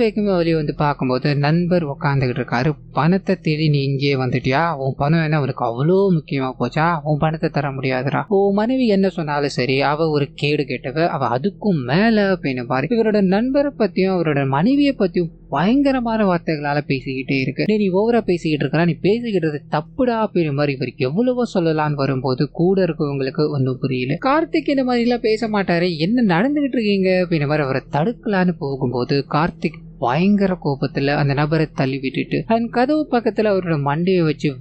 வேகமா வெளியே வந்து பார்க்கும்போது நண்பர் உட்காந்துக்கிட்டு இருக்காரு. பணத்தை தேடி நீ இங்கே வந்துட்டியா, உன் பணம் என்ன உனக்கு அவ்வளோ முக்கியமா போச்சா, உன் பணத்தை தர முடியாதுடா, உன் மனைவி என்ன சொன்னாலும் சரி அவ ஒரு கேடு கேட்டவ, அவ அதுக்கும் மேல அப்படின்னு பாரு இவரோட நண்பரை பத்தியும் அவரோட மனைவியை பத்தியும் பயங்கரமான வார்த்தைகளால பேசிக்கிட்டே இருக்கு. நீ ஓவரா பேசிக்கிட்டு இருக்கா, நீ பேசிக்கிட்டு தப்புடா அப்படின்ற மாதிரி இவருக்கு எவ்வளவோ சொல்லலான்னு வரும்போது கூட இருக்கவங்களுக்கு ஒன்றும் புரியல. கார்த்திக் இந்த மாதிரி எல்லாம் பேச மாட்டாரு, என்ன நடந்துகிட்டு இருக்கீங்க அப்படின்ற மாதிரி அவரை தடுக்கலான்னு போகும்போது கார்த்திக் பயங்கர கோபத்துல அந்த நபரை தள்ளி விட்டுட்டு அந்த கதவு பக்கத்துல அவரோட மண்டையை வச்சு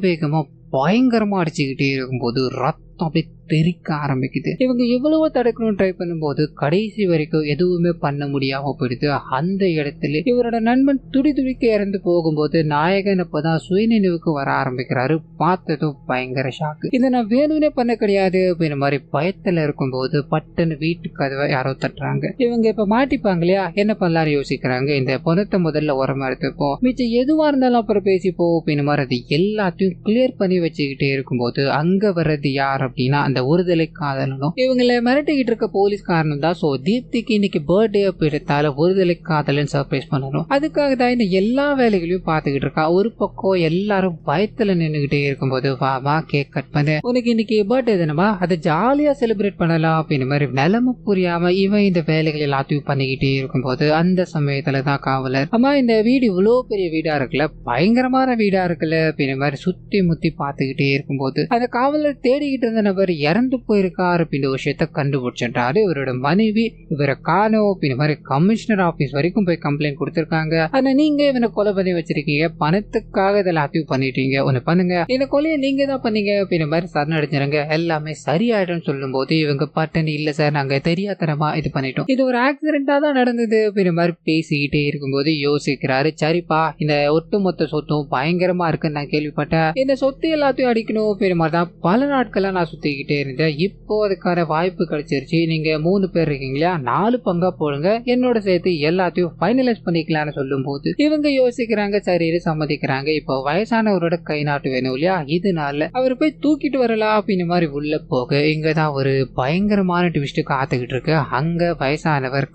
வேகமா பயங்கரமா அடிச்சுக்கிட்டே இருக்கும்போது ரத்தம் அப்படியே தெறிக்க ஆரம்பிக்குது. இவங்க எவ்வளவோ தடுக்கணும் ட்ரை பண்ணும்போது கடைசி வரைக்கும் எதுவுமே பண்ண முடியாம போயிடுது. அந்த இடத்துல இவரோட நண்பன் துடிக்க இறந்து போகும்போது நாயகன் அப்பதான் சுயநினைவுக்கு வர ஆரம்பிக்கிறாரு. பார்த்ததும் பயங்கர ஷாக்கு. இதை நான் வேணும்னே பண்ண கிடையாது அப்படின்ற மாதிரி பயத்துல இருக்கும்போது பட்டுன்னு வீட்டு கதவை யாரோ தட்டுறாங்க. இவங்க இப்ப மாட்டிப்பாங்க இல்லையா, என்ன பண்ணலாம்னு யோசிக்கிறாங்க. இந்த பணத்தை முதல்ல உரமா எடுத்துப்போம், மிச்சம் எதுவா இருந்தாலும் அப்புறம் பேசிப்போம் அப்படின்ற மாதிரி அது எல்லாத்தையும் கிளியர் பண்ணி வச்சுக்கிட்டே இருக்கும்போது அங்க வர்றது யார் அப்படின்னா அந்த ஒருதலை காதலனும் இவங்களை மிரட்டிக்கிட்டு இருக்க போலீஸ்காரனும் தான். சோ தீப்திக்கு இன்னைக்கு பர்த்டே அப்படின்றதால ஒருதலை காதலன் சர்ப்ரைஸ் பண்ணணும். அதுக்காக தான் இந்த எல்லா வேலைகளையும் பார்த்துக்கிட்டு இருக்கா. ஒரு பக்கம் எல்லாரும் பயத்துல நின்றுகிட்டே இருக்கும்போது வா கேக் கட் பண்ணு, உனக்கு இன்னைக்கு பர்த்டே தானமா, அதை ஜாலியா செலிப்ரேட் பண்ணலாம் அப்படின்ற மாதிரி நிலைமை புரியாம இவன் இந்த வேலைகள் எல்லாத்தையும் பண்ணிக்கிட்டே இருக்கும்போது அந்த சமயத்துல தான் காவலர், அம்மா இந்த வீடு இவ்வளவு பெரிய வீடா இருக்குல்ல, பயங்கரமான வீடா இருக்குல்ல அப்படின்ற மாதிரி சுத்தி முத்தி பார்த்துக்கிட்டே இருக்கும்போது அந்த காவலர் தேடிக்கிட்டு இருந்த நபர் இறந்து போயிருக்காரு அப்படின்ற விஷயத்த கண்டுபிடிச்சிட்டாரு. இவரோட மனைவி இவரை காணோம் அப்படின்ற மாதிரி கமிஷனர் ஆபீஸ் வரைக்கும் போய் கம்ப்ளைண்ட் கொடுத்திருக்காங்க. ஆனா நீங்க இவனை கொலை பண்ணி வச்சிருக்கீங்க, பணத்துக்காக இதெல்லாத்தையும் பண்ணிட்டீங்க, ஒண்ணு பண்ணுங்க, இந்த கொலையை நீங்க தான் பண்ணீங்க அப்படின்ற மாதிரி சரணடைஞ்சிருங்க, எல்லாமே சரியாயிடும் சொல்லும் போது இவங்க பட்டனி இல்ல சார் நாங்க தெரியாதனமா இது பண்ணிட்டோம், இது ஒரு ஆக்சிடென்டா தான் நடந்தது அப்படின்ற மாதிரி பேசிக்கிட்டே இருக்கும்போது யோசிக்கிறாரு. சரிப்பா இந்த ஒட்டுமொத்த சொத்தும் பயங்கரமா இருக்குன்னு நான் கேள்விப்பட்டேன், இந்த சொத்து எல்லாத்தையும் அடிக்கணும் அப்படின்ற மாதிரி தான் பல நாட்களா நான் சுத்திக்கிட்டே இருந்தேன், இப்போ அதுக்கான வாய்ப்பு கிடைச்சிருச்சு, நீங்க 3 பேர் இருக்கீங்களா 4 பங்கா போடுங்க, என்னோட சேர்த்து எல்லாத்தையும் ஃபைனலைஸ் பண்ணிக்கலாம்னு சொல்லும் போது இவங்க யோசிக்கிறாங்க, சரி சம்மதிக்கிறாங்க. இப்போ வயசானவரோட கை நாட்டு வேணும் இல்லையா, இதனால அவர் போய் தூக்கிட்டு வரலாம் அப்படின்னு மாதிரி உள்ள போக இங்கதான் ஒரு பயங்கரமான ட்விஸ்ட் காத்துக்கிட்டு இருக்கு. அங்க வயசானவர்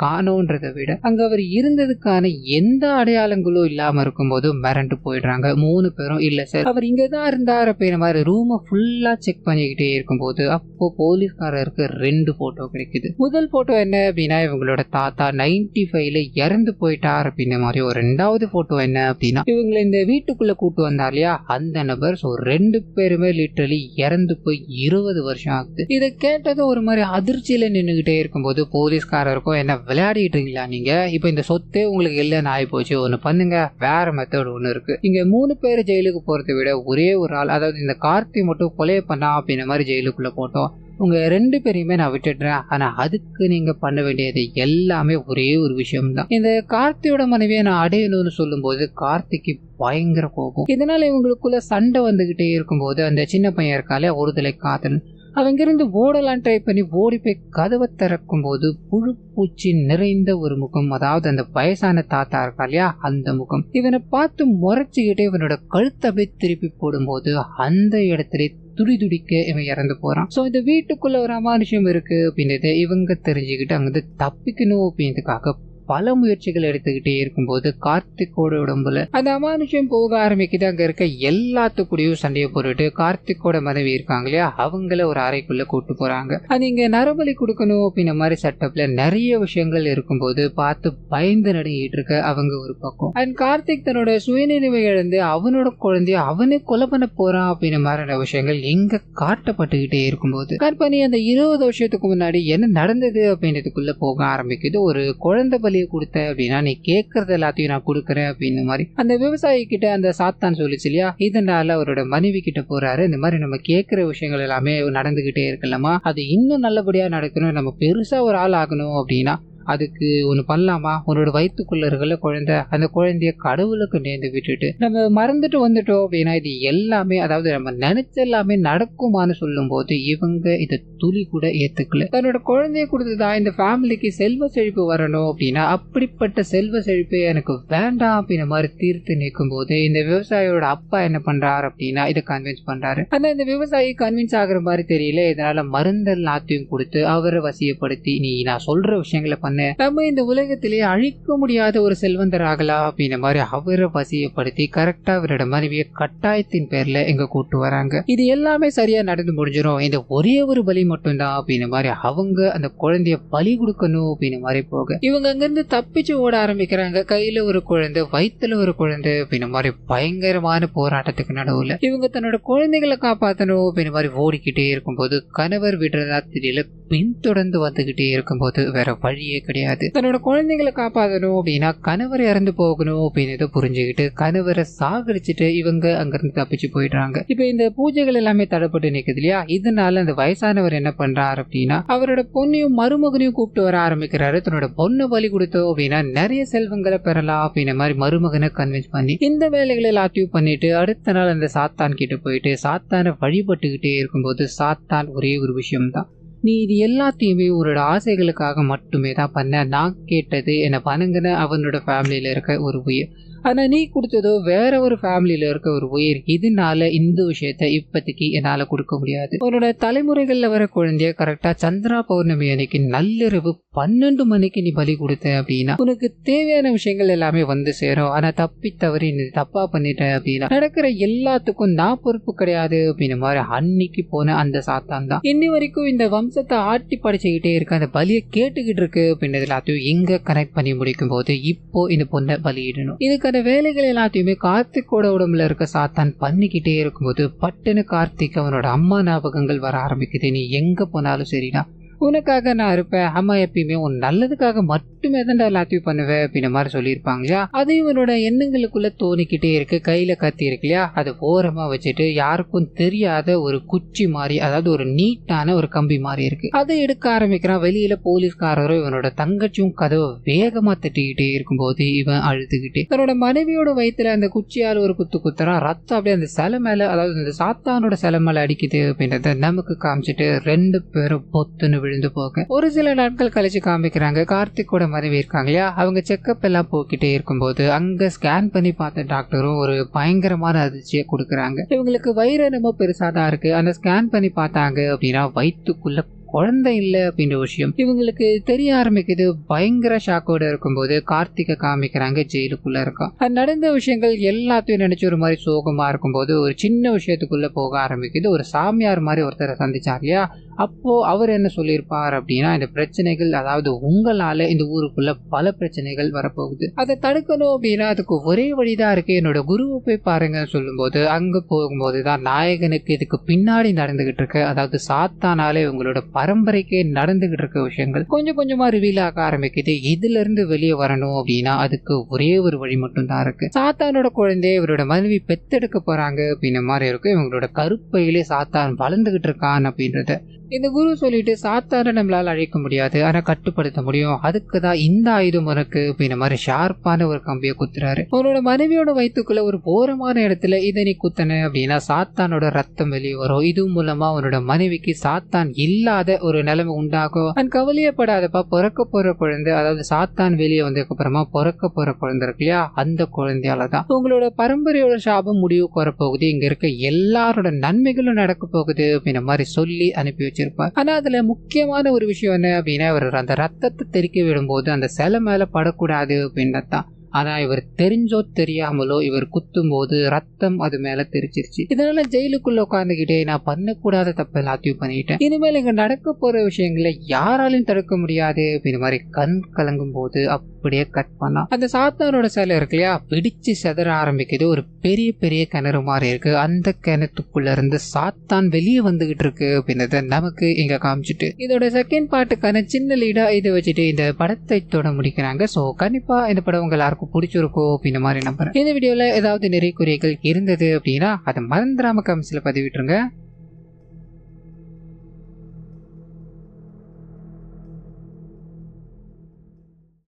காணோன்றதை விட அங்க அவர் இருந்ததுக்கான எந்த அடையாளங்களும் இல்லாம இருக்கும்போது மிரண்டு போயிடுறாங்க 3 பேரும். இல்ல சார் அவர் இங்கதான் இருந்தார் அப்படின்ற மாதிரி ரூமை ஃபுல்லா செக் பண்ணிக்கிட்டே இருக்கும்போது அப்போ போலீஸ்காரருக்கு 2 போட்டோ கிடைக்குது. முதல் போட்டோ என்ன அப்படின்னா இவங்களோட தாத்தா 95ல இறந்து போயிட்டார் அப்படின்ற மாதிரி. ஒரு 2வது போட்டோ என்ன அப்படின்னா இவங்களை இந்த வீட்டுக்குள்ள கூட்டு வந்தார் இல்லையா அந்த நபர். ஸோ 2 பேருமே லிட்டரலி இறந்து போய் 20 வருஷம் ஆகுது. இதை கேட்டதும் ஒரு மாதிரி அதிர்ச்சியில நின்றுகிட்டே இருக்கும்போது போலீஸ்காரருக்கும் என்ன விளையாடிட்டு இருக்கீங்களா நீங்க, இப்போ இந்த சொத்தே உங்களுக்கு இல்லைன்னு ஆகி போச்சு, ஒன்று பண்ணுங்க, வேற மெத்தட் ஒன்று இருக்கு, இங்க 3 பேர் ஜெயிலுக்கு போறதை விட ஒரே ஒரு ஆள் அதாவது இந்த கார்த்தி மட்டும் கொலையை பண்ணா அப்படின்ற மாதிரி ஜெயிலுக்குள்ள போட்டோம், உங்க 2 பேரையுமே நான் விட்டுடுறேன், ஆனா அதுக்கு நீங்க பண்ண வேண்டியது எல்லாமே ஒரே ஒரு விஷயம் தான், இந்த கார்த்தியோட மனைவியை நான் அடையணும்னு சொல்லும் போது கார்த்திக்கு பயங்கர கோபம். இதனால இவங்களுக்குள்ள சண்டை வந்துகிட்டே இருக்கும்போது அந்த சின்ன பையன் இருக்காலே ஒருதலை காதலன் அவங்கிருந்து ஓடலாம் ட்ரை பண்ணி ஓடி போய் கதவை திறக்கும் போது புழு பூச்சி நிறைந்த ஒரு முகம், அதாவது அந்த வயசான தாத்தா இருக்கா இல்லையா அந்த முகம், இவனை பார்த்து முறைச்சுக்கிட்டே இவனோட கழுத்தை அப்படியே திருப்பி போடும்போது அந்த இடத்துல துடிக்க இவன் இறந்து போறான். சோ இந்த வீட்டுக்குள்ள ஒரு அமானுஷம் இருக்கு அப்படின்றது இவங்க தெரிஞ்சுக்கிட்டு அங்கிருந்து தப்பிக்கணும் அப்படின்றதுக்காக பல முயற்சிகள் எடுத்துக்கிட்டே இருக்கும்போது கார்த்திக்கோட உடம்புல அந்த அமானுஷம் போக ஆரம்பிக்குது. அங்க இருக்க எல்லாத்துக்கூடயும் சண்டையை போட்டுட்டு கார்த்திக்கோட மனைவி இருக்காங்க இல்லையா அவங்கள ஒரு அறைக்குள்ள கூட்டு போறாங்க. அது இங்க நரபலி கொடுக்கணும் அப்படின்ற மாதிரி செட்டப்ல நிறைய விஷயங்கள் இருக்கும்போது பார்த்து பயந்து நடுங்கிட்டு இருக்க அவங்க ஒரு பக்கம். அண்ட் கார்த்திக் தன்னோட சுயநினைவை இழந்து அவனோட குழந்தைய அவனே கொலை பண்ண போறான் அப்படின்ற மாதிரியான விஷயங்கள் எங்க காட்டப்பட்டுக்கிட்டே இருக்கும்போது கற்பனை அந்த 20 வருஷத்துக்கு முன்னாடி என்ன நடந்தது அப்படின்றதுக்குள்ள போக ஆரம்பிக்குது. ஒரு குழந்தை பலி பலியை கொடுத்த அப்படின்னா நீ கேட்கறது எல்லாத்தையும் நான் கொடுக்குறேன் அப்படின்னு மாதிரி அந்த விவசாயி கிட்ட அந்த சாத்தான் சொல்லிச்சு இல்லையா. இதனால அவரோட மனைவி கிட்ட போறாரு. இந்த மாதிரி நம்ம கேட்கிற விஷயங்கள் எல்லாமே நடந்துகிட்டே இருக்கலாமா, அது இன்னும் நல்லபடியா நடக்கணும், நம்ம பெருசா ஒரு ஆள் ஆகணும் அப்படின்னா அதுக்கு ஒண்ணு பண்ணலாமா, உன்னோட வயிற்றுக்குள்ள இருக்கிற குழந்தை, அந்த குழந்தைய கடவுளுக்கு நேர்ந்து விட்டுட்டு நம்ம மறந்துட்டு வந்துட்டோம் அப்படின்னா இது எல்லாமே, அதாவது நம்ம நினைச்ச எல்லாமே நடக்குமான்னு சொல்லும் போது இவங்க இதை துளி கூட ஏத்துக்கல. தன்னோட குழந்தைய கொடுத்துதான் இந்த ஃபேமிலிக்கு செல்வ செழிப்பு வரணும் அப்படின்னா அப்படிப்பட்ட செல்வ செழிப்பு எனக்கு வேண்டாம் அப்படின்ற மாதிரி தீர்த்து நிற்கும் போது இந்த விவசாயியோட அப்பா என்ன பண்றாரு அப்படின்னா இதை கன்வின்ஸ் பண்றாரு. ஆனா இந்த விவசாயி கன்வின்ஸ் ஆகுற மாதிரி தெரியல. இதனால மருந்தல் எல்லாத்தையும் கொடுத்து அவரை வசியப்படுத்தி நீ நான் சொல்ற விஷயங்களை பண்ண நம்ம இந்த உலகத்திலேயே அழிக்க முடியாத ஒரு செல்வந்தர் ஆகலாம் அப்படின்ற மாதிரி அவரை வசியப்படுத்தி கரெக்டா அவரோட மனைவியை கட்டாயத்தின் பேர்ல எங்க கூட்டு வராங்க. இது எல்லாமே சரியா நடந்து முடிஞ்சிடும், இந்த ஒரே ஒரு பலி மட்டும்தான் அப்படின்ற மாதிரி அவங்க அந்த குழந்தைய பலி கொடுக்கணும் அப்படின்ற மாதிரி போக இவங்க அங்கிருந்து தப்பிச்சு ஓட ஆரம்பிக்கிறாங்க. கையில ஒரு குழந்தை, வயிற்றுல ஒரு குழந்தை அப்படின்ற மாதிரி பயங்கரமான போராட்டத்துக்கு நடுவுல இவங்க தன்னோட குழந்தைகளை காப்பாற்றணும் அப்படின்ற மாதிரி ஓடிக்கிட்டே இருக்கும்போது கணவர் விடுறதா தெரியல, பின்தொடர்ந்து வந்துகிட்டே இருக்கும்போது வேற வழியே கிடையாது. தன்னோட குழந்தைகளை காப்பாற்றணும் அப்படின்னா கணவர் இறந்து போகணும் அப்படின்னு புரிஞ்சுக்கிட்டு கணவரை சாகடிச்சுட்டு இவங்க அங்கிருந்து தப்பிச்சு போயிடுறாங்க. இப்ப இந்த பூஜைகள் எல்லாமே தடைப்பட்டு நிக்குது இல்லையா. இதனால அந்த வயசானவர் என்ன பண்றாரு அப்படின்னா அவரோட பொண்ணையும் மருமகனையும் கூப்பிட்டு வர ஆரம்பிக்கிறாரு. தன்னோட பொண்ணை பலி கொடுத்தோம் அப்படின்னா நிறைய செல்வங்களை பெறலாம் அப்படின்ற மாதிரி மருமகனை கன்வின்ஸ் பண்ணி இந்த வேலைகளை எல்லாத்தையும் பண்ணிட்டு அடுத்த நாள் அந்த சாத்தான் கிட்ட போயிட்டு சாத்தானை வழிபட்டுக்கிட்டே இருக்கும்போது சாத்தான் ஒரே ஒரு விஷயம்தான், நீ இது எல்லாத்தையுமே உன்னோட ஆசைகளுக்காக மட்டுமே தான் பண்ண, நான் கேட்டது என்னை பணங்கின அவனோட ஃபேமிலியில இருக்க ஒரு உயிர், ஆனா நீ கொடுத்ததோ வேற ஒரு ஃபேமிலியில இருக்க ஒரு உயிர், இதனால இந்த விஷயத்த இப்போதைக்கு என்னால கொடுக்க முடியாது. உன்னோட தலைமுறைகள்ல வர குழந்தைய கரெக்டா சந்திரா பௌர்ணமி அன்னைக்கு நள்ளிரவு 12 மணிக்கு நீ பலி கொடுத்த அப்படின்னா உனக்கு தேவையான விஷயங்கள் எல்லாமே வந்து சேரும். ஆனா தப்பி தவறி நீ தப்பா பண்ணிட்ட அப்படின்னா நடக்கிற எல்லாத்துக்கும் நான் பொறுப்பு கிடையாது அப்படின்னு மாதிரி அன்னைக்கு போன அந்த சாத்தான் தான் இன்னி வரைக்கும் இந்த வம்சத்தை ஆட்டி படைச்சுக்கிட்டே இருக்கு. அந்த பலியை கேட்டுக்கிட்டு இருக்கு அப்படின்றது எல்லாத்தையும் எங்க கனெக்ட் பண்ணி முடிக்கும் போது இப்போ இந்த பொண்ணை பலியிடணும். இதுக்கு அந்த வேலைகள் எல்லாத்தையுமே கார்த்திக்கோட உடம்புல இருக்க சாத்தான் பண்ணிக்கிட்டே இருக்கும்போது பட்டுன்னு கார்த்திக் அவனோட அம்மா ஞாபகங்கள் வர ஆரம்பிக்குது. நீ எங்க போனாலும் சரிடா, உனக்காக நான் இருப்பேன், அம்மா எப்பயுமே உன் நல்லதுக்காக மட்டுமே தான் எல்லாத்தையும் பண்ணுவேன் அப்படின்ற மாதிரி சொல்லியிருப்பாங்க இல்லையா. அது இவனோட எண்ணங்களுக்குள்ள தோணிக்கிட்டே இருக்கு. கையில கத்தி இருக்கு இல்லையா, அதை ஓரமா வச்சுட்டு யாருக்கும் தெரியாத ஒரு குச்சி மாதிரி, அதாவது ஒரு நீட்டான ஒரு கம்பி மாதிரி இருக்கு, அதை எடுக்க ஆரம்பிக்கிறான். வெளியில போலீஸ்காரரும் இவனோட தங்கச்சியும் கதவை வேகமா தட்டிக்கிட்டே இருக்கும்போது இவன் அழுதுகிட்டே தன்னோட மனைவியோட வயிற்றுல அந்த குச்சியால் ஒரு குத்து குத்துறான். ரத்தம் அப்படியே அந்த சிலை மேல, அதாவது அந்த சாத்தானோட சிலை மேல அடிக்குது அப்படின்றத நமக்கு காமிச்சிட்டு 2 பேரும் பொத்துன்னு விழுந்து போக ஒரு சில நாட்கள் கழிச்சு காமிக்கிறாங்க. கார்த்திக்கோட மனைவி இருக்காங்க இல்லையா, அவங்க செக்அப் எல்லாம் போக்கிட்டே இருக்கும்போது அங்க ஸ்கேன் பண்ணி பார்த்த டாக்டரும் ஒரு பயங்கரமான அதிர்ச்சியை கொடுக்குறாங்க. இவங்களுக்கு வயிறு என்னமோ பெருசாதான் இருக்கு, அந்த ஸ்கேன் பண்ணி பார்த்தாங்க அப்படின்னா வயிற்றுக்குள்ள குழந்தை இல்லை அப்படின்ற விஷயம் இவங்களுக்கு தெரிய ஆரம்பிக்குது. பயங்கர ஷாக்கோட இருக்கும்போது கார்த்திகை காமிக்கிறாங்க ஜெயிலுக்குள்ள இருக்கான். அது நடந்த விஷயங்கள் எல்லாத்தையும் நினைச்சு ஒரு மாதிரி சோகமா இருக்கும்போது ஒரு சின்ன விஷயத்துக்குள்ள போக ஆரம்பிக்குது. ஒரு சாமியார் மாதிரி ஒருத்தரை சந்திச்சார் இல்லையா, அப்போ அவர் என்ன சொல்லியிருப்பார் அப்படின்னா இந்த பிரச்சனைகள், அதாவது உங்களால இந்த ஊருக்குள்ள பல பிரச்சனைகள் வரப்போகுது, அதை தடுக்கணும் அப்படின்னா அதுக்கு ஒரே வழிதான் இருக்கு, என்னோட குருவை போய் பாருங்க சொல்லும் போது அங்க போகும்போதுதான் நாயகனுக்கு இதுக்கு பின்னாடி நடந்துகிட்டு இருக்கு, அதாவது சாத்தானாலே உங்களோட பரம்பரைக்கு நடந்துகிட்டு இருக்க விஷயங்கள் கொஞ்சம் கொஞ்சமா ரிவீல் ஆக ஆரம்பிக்குது. இதுல இருந்து வெளியே வரணும் அப்படின்னா அதுக்கு ஒரே ஒரு வழி மட்டும் தான் இருக்கு. சாத்தானோட குழந்தைய இவரோட மனைவி பெத்தெடுக்க போறாங்க அப்படின்ற மாதிரி இருக்கும். இவங்களோட கருப்பையிலே சாத்தான் வளர்ந்துகிட்டு இருக்கான் அப்படின்றத இந்த குரு சொல்லிட்டு சாத்தான நம்மளால அழிக்க முடியாது, ஆனா கட்டுப்படுத்த முடியும், அதுக்குதான் இந்த ஆயுதம் உனக்கு அப்படின்ற மாதிரி ஷார்ப்பான ஒரு கம்பியை குத்துறாரு. உன்னோட மனைவியோட வயிற்றுக்குள்ள ஒரு ஓரமான இடத்துல இதை நீ குத்தன அப்படின்னா சாத்தானோட ரத்தம் வெளியே வரும். இது மூலமா உன்னோட மனைவிக்கு சாத்தான் இல்லாத ஒரு நிலைமை உண்டாகும். அண்ட் கவலையப்படாதப்பா, பிறக்க போற குழந்தை, அதாவது சாத்தான் வெளியே வந்ததுக்கு அப்புறமா பிறக்க போற குழந்தை இருக்கு இல்லையா, அந்த குழந்தையாலதான் உங்களோட பரம்பரையோட சாபம் முடிவுக்கு வரப்போகுது, இங்க இருக்க எல்லாரோட நன்மைகளும் நடக்க போகுது அப்படின்ற மாதிரி சொல்லி அனுப்பி வச்சிருப்பார். ஆனா அதுல முக்கியமான ஒரு விஷயம் என்ன அப்படின்னா இவர் அந்த ரத்தத்தை தெறிக்க விடும்போது அந்த சிலை மேல படக்கூடாது அப்படின்னதான். ஆனா இவர் தெரிஞ்சோ தெரியாமலோ இவர் குத்தும் போது ரத்தம் அது மேல தெரிச்சிருச்சு. இதனால ஜெயிலுக்குள்ள உட்காந்துக்கிட்டே நான் பண்ணக்கூடாத தப்பு எல்லாத்தையும் பண்ணிட்டேன், இனிமேல் இங்க நடக்க போற விஷயங்களை யாராலையும் தடுக்க முடியாது அப்படின்ற மாதிரி கண் கலங்கும் போது அப்படியே கட் பண்ணா அந்த சாத்தானோட சிலை இருக்கு இல்லையா, பிடிச்சு செதற ஆரம்பிக்குது. ஒரு பெரிய பெரிய கிணறு மாதிரி இருக்கு. அந்த கிணத்துக்குள்ள இருந்து சாத்தான் வெளியே வந்துகிட்டு இருக்கு அப்படின்றத நமக்கு இங்க காமிச்சிட்டு இதோட செகண்ட் பார்ட்டுக்கான சின்ன லீடா இதை வச்சுட்டு இந்த படத்தை தொட முடிக்கிறாங்க. ஸோ கண்டிப்பா இந்த படம் உங்க எல்லாருக்கும் பிடிச்சிருக்கும் அப்படின்ற மாதிரி நம்புறேன். இந்த வீடியோல ஏதாவது நிறைய குறைகள் இருந்தது அப்படின்னா அதை மறந்துடாம கமெண்ட்ஸ்ல பதிவிட்டுருங்க.